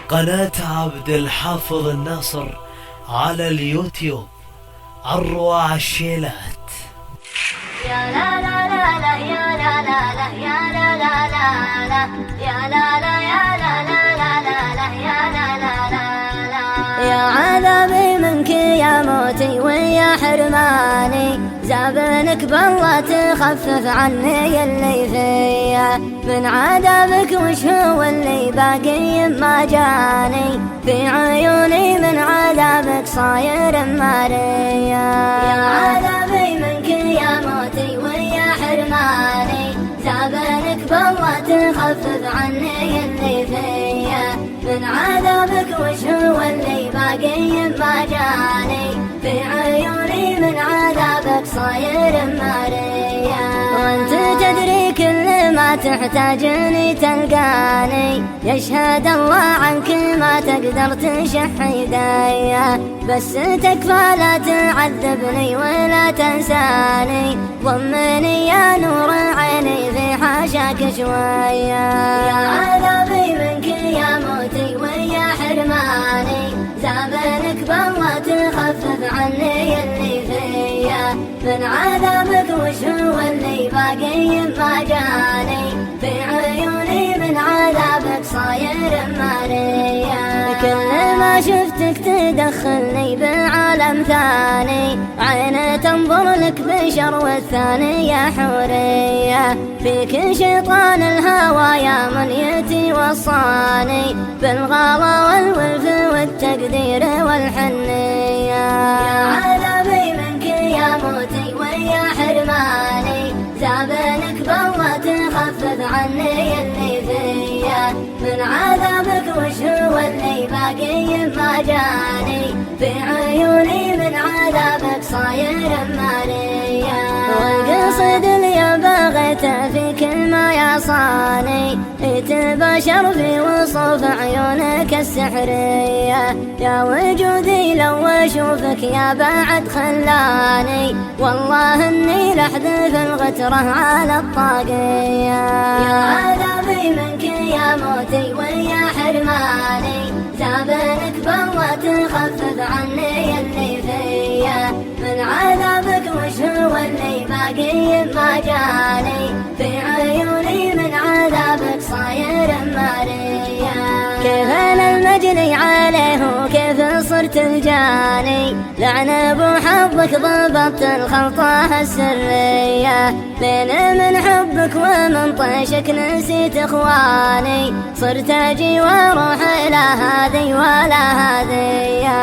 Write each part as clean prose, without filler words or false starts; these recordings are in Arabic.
قناة عبد الحافظ الناصر على اليوتيوب. أروع الشيلات. يا لا لا لا لا يا لا لا لا يا لا لا لا لا يا لا لا يا لا لا لا لا لا يا لا لا لا. يا عذابي منك يا موتي ويا حرماني، زابنك بالله تخفف عني اللي فيا، من عذابك وش هو اللي باقي ما جاني، في عيوني من عذابك صاير ماريا. يا عذابي منك يا موتي ويا حرماني، زابنك بالله تخفف عني اللي فيا، من عذابك وش هو اللي باقي ما جاني، في عيوني من عذابك صاير ماريا. وانت تدري كل ما تحتاجني تلقاني، يشهد الله عنك ما تقدر تشح يديا، بس تكفى لا تعذبني ولا تنساني، ضمني يا نور عيني في حاشاك شوية. يا عذابي منك يا موتي ويا حرماني، زابنك بالله تخفف عني اللي فيا، من عذابك وش هو اللي باقي ما جاني، في عيوني من عذابك صاير ماريا. كل ما شفتك تدخلني بعالم ثاني، عين تنظر لك بشر والثاني يا حورية، فيك شيطان الهوى يا منيتي وصاني، بالغلا والولف والتقدير والحنية. يا عذابي منك يا موتي ويا حرماني، زابنك بالله تخفف عني اللي فيا، من عذابك وش هو اللي باقي ما جاني، في عيوني من عذابك صاير ماريا. والقصد اللي بغيته في كل ما يعصاني، يتباشر في وصوف عيونك السحرية، يا وجودي لو اشوفك يا بعد خلاني، والله اني لحذف الغترة على الطاقية. يا عذابي منك يا موتي ويا حرماني، زابنك بالله تخفف عني اللي فيا، من عذابك وش هو اللي باقي ما جاني، في عيوني من عذابك صاير ماريا. كيف انا المجني عليه وكيف صرت الجاني، لعن ابو حظك ضبطت الخلطة السرية، لين من حبك ومن طيشك نسيت اخواني، صرت اجي واروح الى هذي ولا هذي. يا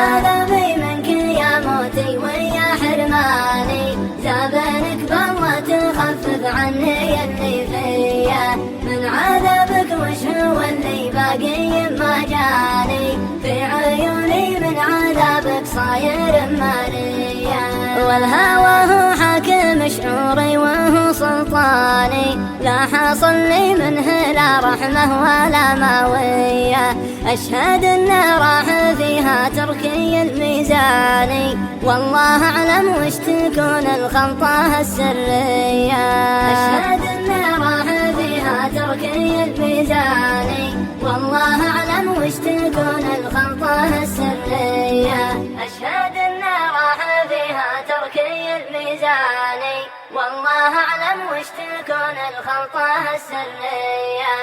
عذابي منك يا موتي ويا حرماني، زابنك بالله تخفف عني اللي فيا، من عذابك وش هو اللي باقي ما جاني، في عيوني من عذابك صاير ماريا. والهوى هو حاكم شعوري وهو سلطاني، لا حصل لي منه لا رحمة ولا ماوية، أشهد إن راح فيها تركي الميزاني، والله أعلم وش تكون الخلطة السرية. أشهد إن راح فيها تركي الميزاني، والله أعلم وش تكون الخلطة السرية. أشهد إن راح فيها تركي الميزاني، والله أعلم وش تكون الخلطة السرية.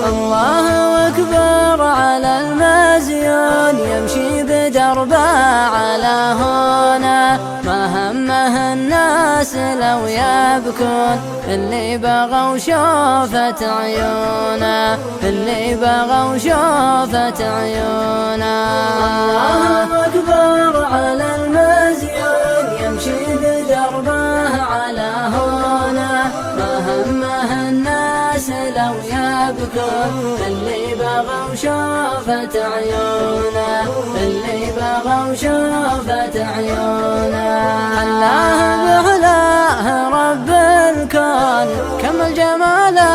الله أكبر على المزيون، يمشي بدربه على هنا، ما همه الناس لو يبكون، اللي بغوا شوفة عيونه، اللي بغوا شوفة عيونه. الله أكبر على المزيون، يمشي بدربه على هنا، ما همه الناس لو يبكون، اللي بغوا شوفة عيونه، اللي بغوا شوفة عيونه. الله بعلاه رب الكون، كمل جماله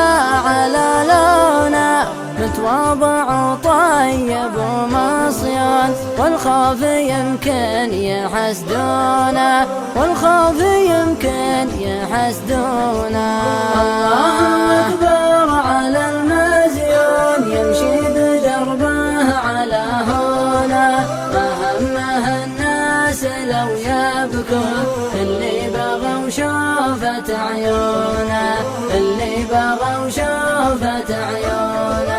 على لونه، متواضع وطيب ومصيون، والخوف يمكن يحسدونا، والخوف يمكن يحسدونا. الله أكبر على المزيون يمشي بدربه على هنا، ما همه الناس لو يبكون، اللي بغوا شوفة عيونه، اللي بغوا شوفة عيونه.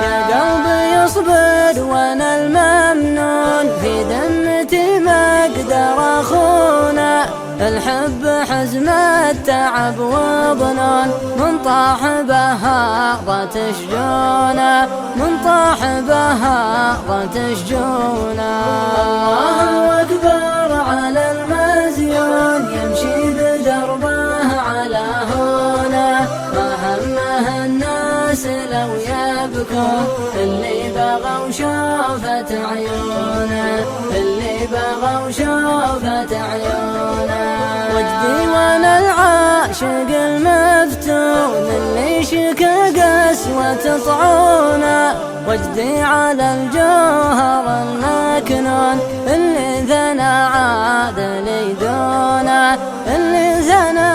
يا قلبي اصبر وانا الممنون، في دمتي ما اقدر اخونه، الحب حزم التعب وظنون، من طاح بها ضت شجونه، من طاح بها ضت شجونه. الله أكبر على المزيون يمشي بدربه على هنا، ما همه الناس لو يبكون، اللي بغوا شوفة عيونه، اللي بغوا شوفة عيونه. وجدي وانا العاشق المفتون، اللي شكى قسوة طعونه، وجدي على الجوهر المكنون، اللي ثنى عادل دونه، اللي ثنى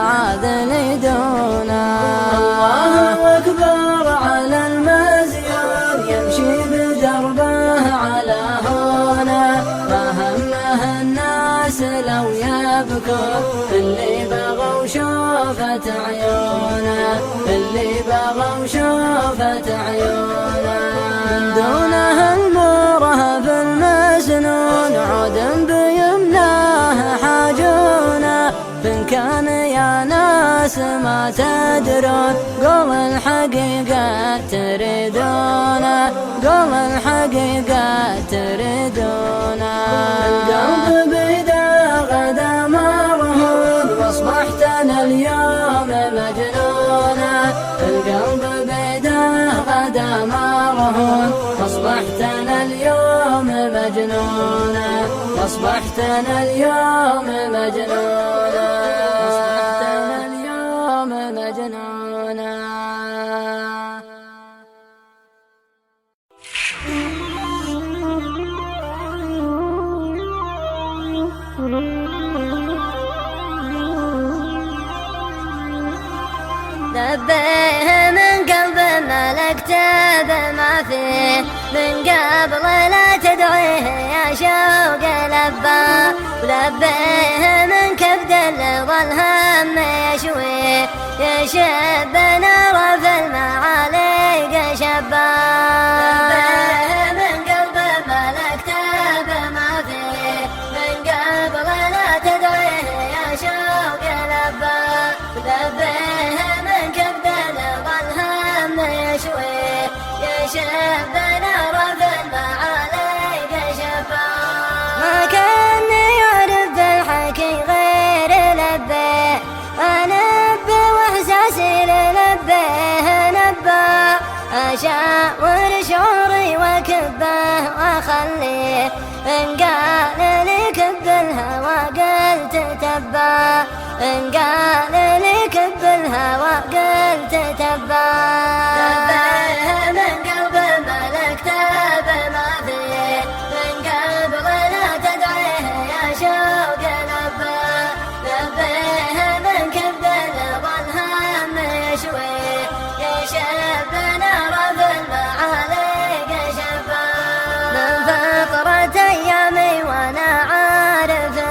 عادل دونه. الله أكبر على المزيون يمشي بدربه على هنا، ما همه الناس لو يبكون، اللي بغوا شوفة عيونه، اللي بغوا شوفة عيونه. من دونه المرهف المسنون، عود بيمناه حاجونه، فإن كان يا ناس ما تدرون، قول الحقيقة تريدونه، قول الحقيقة تريدونه. القلب بيده غدا مرهون، واصبحت انا اليوم مجنونه، القلب بيده غدا مرهون، واصبحت انا اليوم مجنونه، واصبحت انا اليوم مجنونه، واصبحت انا اليوم مجنونه. لبيه من قلب ملكته بما فيه، من قبل لا تدعيه يا شوق لباه، ولبيه من كبد الهم يشويه، يشب نار في المعاليق شباه. لبيه من قلب ملكته بما فيه، من قبل لا تدعيه يا شوق لباه، لبيه من كبد الهم يشويه، يشب نار في المعاليق شباه. ما كان يعرف بالحكي غير لبيه، أنبه واحساسي للبيه نباه، أشاور شعوري وكبه وأخليه، إن قال لي كب الهوى قلت تباه، إن قال لي كب الهوى قلت تباه. لبيه من قلب ملكته بما فيه، من قبل لا تدعيه يا شوق لباه، لبيه من كبد الهم يشويه، يشب نار في المعاليق شباه. من فطرة أيامي وأنا عارفه،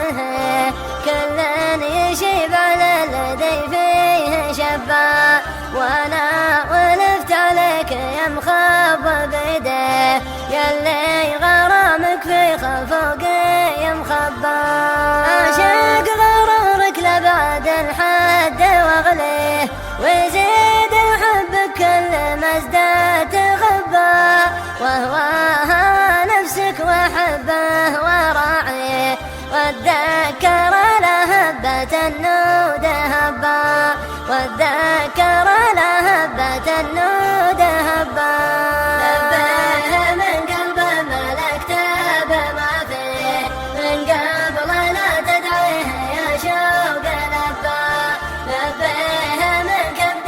كل يشيب على الذي فيه شباه، وأنا ولفت عليك يا مخاب بيده، يلي غرامك في خفوقي يا مخبى. أعشق غرورك لبعد الحد واغليه، ويزيد حبك كل ما ازداد غبا، وهو هوى نفسك وحبه وراعيه، واتذكر لهبة النود هبا، واتذكر لهبة النود هبا. لبيه من قلب ملكته بما فيه، من قبل لا تدعيه يا شوق لباه، لبيه من كبد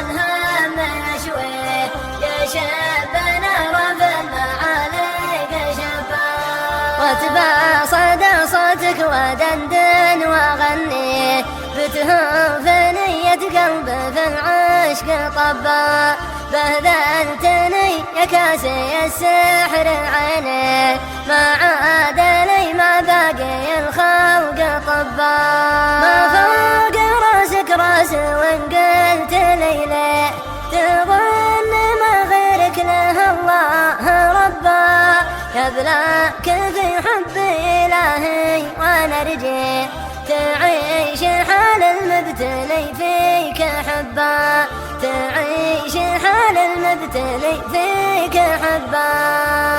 الهم يشويه، يشب نار في المعاليق شباه. واتبع صدى صوتك ودندن وغني، بتهم في نية قلبي في العشق طبا، بهذلتني يا كاسي السحر عيني، ما عاد لي ما باقي الخلق طبا، ما فوق راسك راسي وان قلت لي ليه تظن ما غيرك له الله ربا، يبلاك في حب إلهي وانا ارجي تعيش حال المبتلي فيك حبا، تعيش حال المبتلي فيك حبا.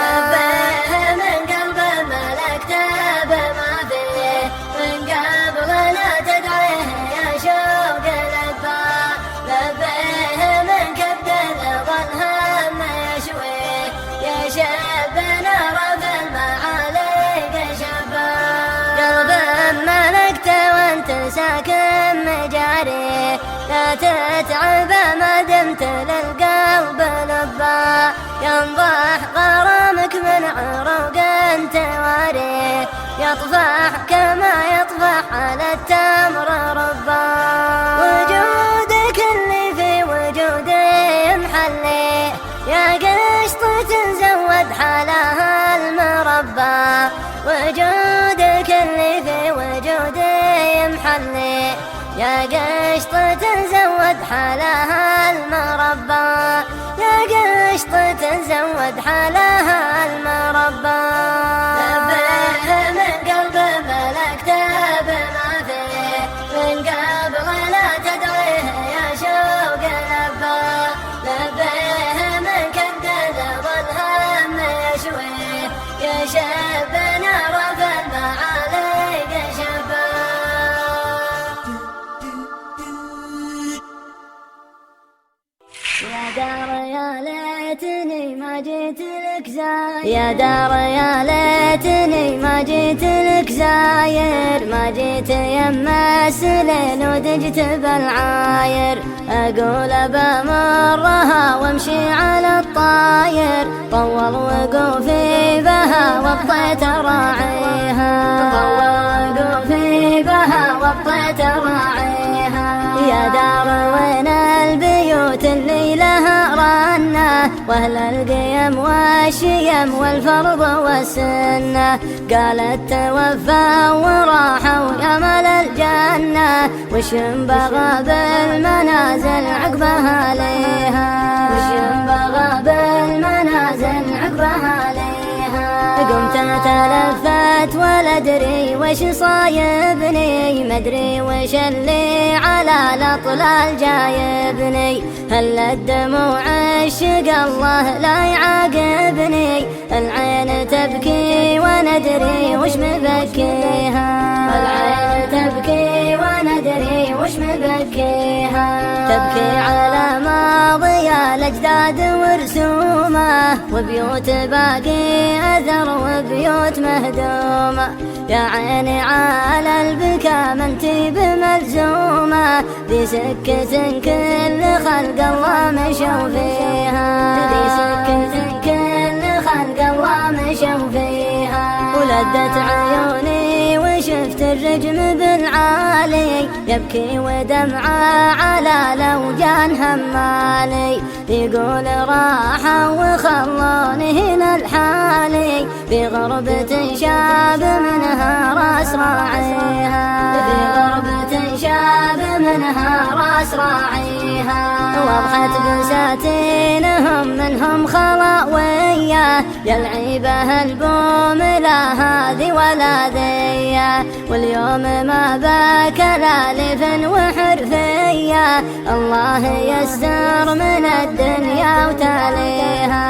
لبيه من قلب ملكته بما فيه، من قبل لا تدعيه يا شوق لبا، لبيه من كبد ظل هم يشويه، يا شاب نار في المعاليق شبا، قلب ملكته وانت ساكن مجاري، لا تتعب ما دمت للقلب لبا، ينضح غرامك من عروق تواري، يطفح كما يطفح على التمر ربا، وجودك اللي في وجودي محلي، يا قشطة تزود حالها المربى، وجودك اللي في وجودي محلي، يا قشطة تزود حالها المربى، يا قشطة تزود حالها المربى. لبيه من قلب ملكته بما فيه، من قبل لا تدعيه يا شوق لبا، لبيه من كبد ظل هم يشويه، يا شاب نار في المعاليق شبا. يا دار يا ليتني ما جيت لك زاير، يا دار يا ليتني ما جيت لك زاير، ما جيت يما السليل ودجت بالعاير، اقول بمرها وامشي على الطاير، طول وقوفي بها وابطيت راعيها، طول وقوفي بها وابطيت راعيها، يا دار وين البيوت اللي لها رنة، واهل القيم والشيم والفرض والسنة، قالت توفى وراحوا يمل الجنة، وش بغى بالمنازل عقبها ليها، وش بغى بالمنازل عقبها ليها، قمت تلفت ولا ادري وش صايبني، مدري وش اللي على الاطلال جايبني، هل الدموع عشق الله لا يعاقبني، العين تبكي وندري وش مبكيها، العين تبكي وندري وش مبكيها، تبكي على ماضي الاجداد ورسومه، وبيوت باقي اثر وبيوت مهدومه، يا عيني على البكا ما انتي بملزومه، ذي سكة كل خلق الله مشوا فيها، ذي سكة كل خلق الله مشوا فيها، ولدت عيوني وشفت الرجم بالعالي، يبكي ودمعه على لوجان همالي، يقول راحوا وخلوني هنا الحالي، في غربة شاب منها راس راعيها، في غربة شاب منها راس راعيها، وضحت بساتينهم منهم خلاوية، يلعبها البوم لا هذه ولا ذي، واليوم ما باك لالف وحرفية، الله يستر من الدنيا وتاليها،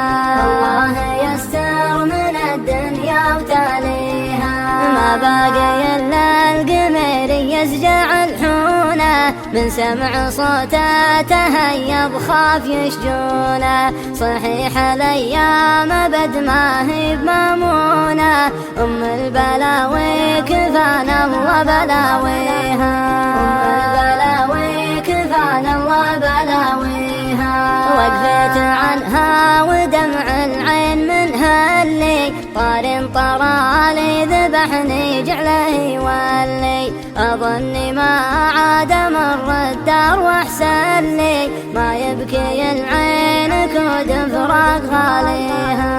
الله يستر من الدنيا وتاليها، ما باقي الا القمر يسجع الحونه، من سمع صوته تهيب خاف يشجونه، صحيح الايام بد ما هي بمامونه، ام البلاوي كفانا الله بلاويها، ام البلاوي كفانا الله بلاويها، وقفت عنها ودمع العين منها اللي طار طرالي ذبحني جعله يولي، أظني ما عاد مر الدار واحسن لي، ما يبكي العين كود فراق غاليها.